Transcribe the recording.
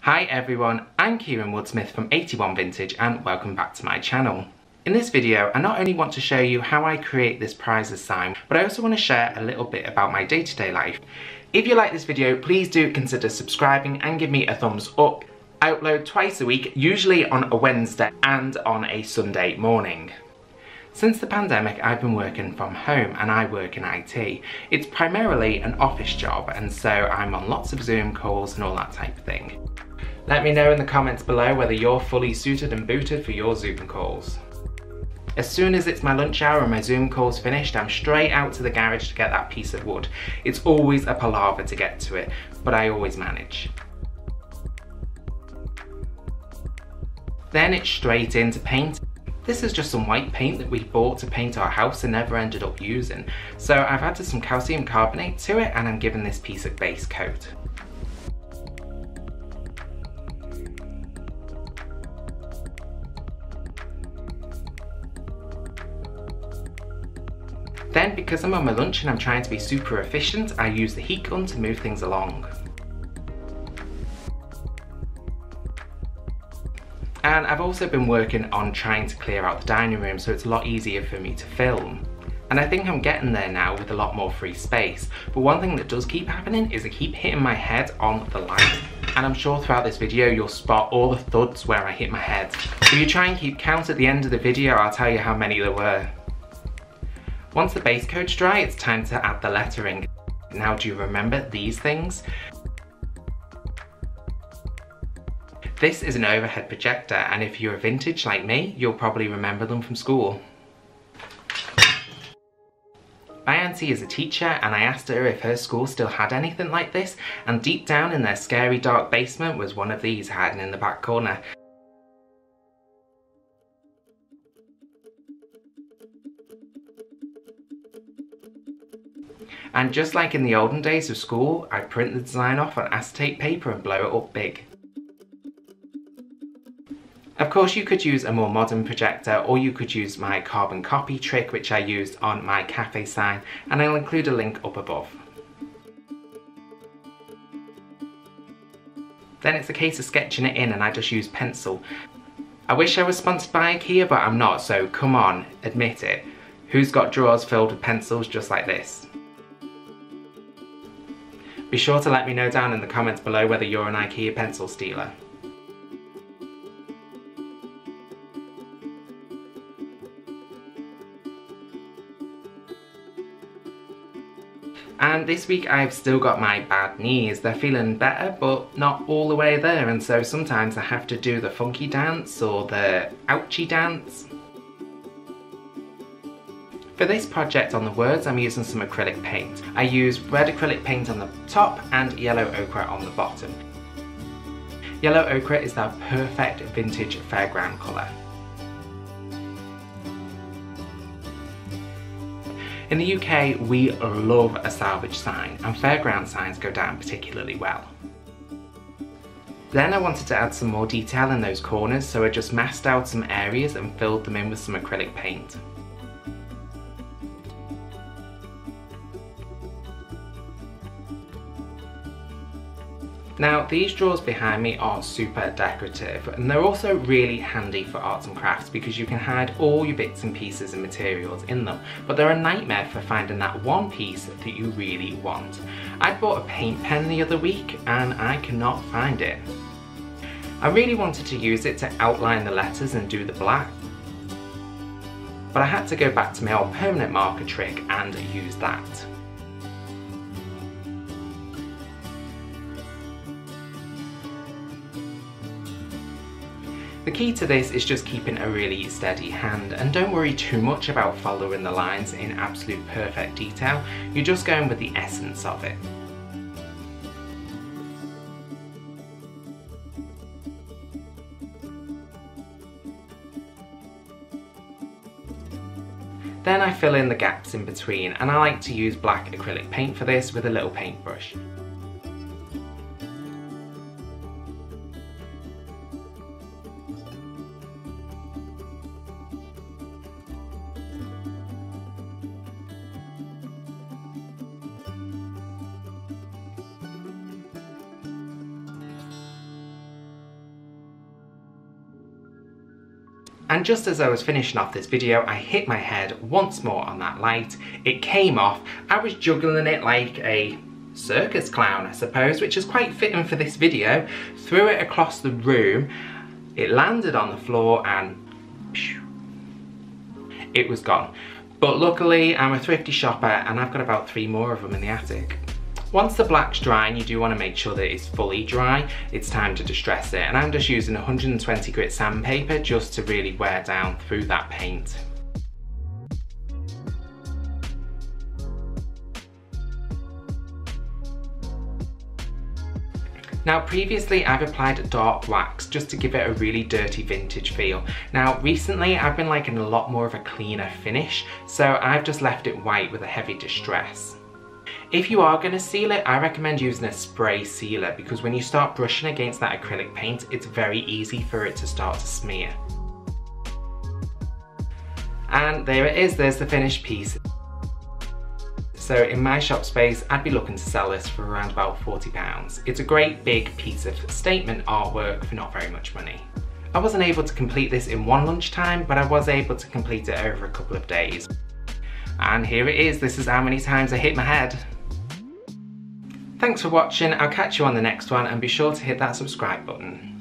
Hi everyone, I'm Kieran Woodsmith from 81 Vintage and welcome back to my channel. In this video, I not only want to show you how I create this prizes sign, but I also want to share a little bit about my day-to-day life. If you like this video, please do consider subscribing and give me a thumbs up. I upload twice a week, usually on a Wednesday and on a Sunday morning. Since the pandemic, I've been working from home and I work in IT. It's primarily an office job, and so I'm on lots of Zoom calls and all that type of thing. Let me know in the comments below whether you're fully suited and booted for your Zoom calls. As soon as it's my lunch hour and my Zoom call's finished, I'm straight out to the garage to get that piece of wood. It's always a palaver to get to it, but I always manage. Then it's straight into paint. This is just some white paint that we bought to paint our house and never ended up using. So I've added some calcium carbonate to it and I'm giving this piece a base coat. Then, because I'm on my lunch and I'm trying to be super efficient, I use the heat gun to move things along. And I've also been working on trying to clear out the dining room so it's a lot easier for me to film. And I think I'm getting there now with a lot more free space. But one thing that does keep happening is I keep hitting my head on the light. And I'm sure throughout this video you'll spot all the thuds where I hit my head. If you try and keep count at the end of the video, I'll tell you how many there were. Once the base coat's dry, it's time to add the lettering. Now, do you remember these things? This is an overhead projector, and if you're vintage like me, you'll probably remember them from school. My auntie is a teacher, and I asked her if her school still had anything like this, and deep down in their scary dark basement was one of these hiding in the back corner. And just like in the olden days of school, I print the design off on acetate paper and blow it up big. Of course, you could use a more modern projector, or you could use my carbon copy trick, which I used on my cafe sign, and I'll include a link up above. Then it's a case of sketching it in, and I just use pencil. I wish I was sponsored by IKEA, but I'm not, so come on, admit it. Who's got drawers filled with pencils just like this? Be sure to let me know down in the comments below whether you're an IKEA pencil stealer. And this week I've still got my bad knees. They're feeling better, but not all the way there, and so sometimes I have to do the funky dance or the ouchie dance. For this project on the words, I'm using some acrylic paint. I use red acrylic paint on the top and yellow ochre on the bottom. Yellow ochre is that perfect vintage fairground colour. In the UK, we love a salvage sign, and fairground signs go down particularly well. Then I wanted to add some more detail in those corners, so I just masked out some areas and filled them in with some acrylic paint. Now, these drawers behind me are super decorative, and they're also really handy for arts and crafts because you can hide all your bits and pieces and materials in them, but they're a nightmare for finding that one piece that you really want. I bought a paint pen the other week and I cannot find it. I really wanted to use it to outline the letters and do the black, but I had to go back to my old permanent marker trick and use that. The key to this is just keeping a really steady hand, and don't worry too much about following the lines in absolute perfect detail, you're just going with the essence of it. Then I fill in the gaps in between, and I like to use black acrylic paint for this with a little paintbrush. And just as I was finishing off this video, I hit my head once more on that light. It came off. I was juggling it like a circus clown, I suppose, which is quite fitting for this video. Threw it across the room. It landed on the floor and phew, it was gone. But luckily, I'm a thrifty shopper and I've got about 3 more of them in the attic. Once the black's dry, and you do want to make sure that it's fully dry, it's time to distress it. And I'm just using 120 grit sandpaper just to really wear down through that paint. Now previously I've applied dark wax just to give it a really dirty vintage feel. Now recently I've been liking a lot more of a cleaner finish, so I've just left it white with a heavy distress. If you are going to seal it, I recommend using a spray sealer because when you start brushing against that acrylic paint, it's very easy for it to start to smear. And there it is, there's the finished piece. So in my shop space, I'd be looking to sell this for around about £40. It's a great big piece of statement artwork for not very much money. I wasn't able to complete this in one lunchtime, but I was able to complete it over a couple of days. And here it is, this is how many times I hit my head. Thanks for watching, I'll catch you on the next one and be sure to hit that subscribe button.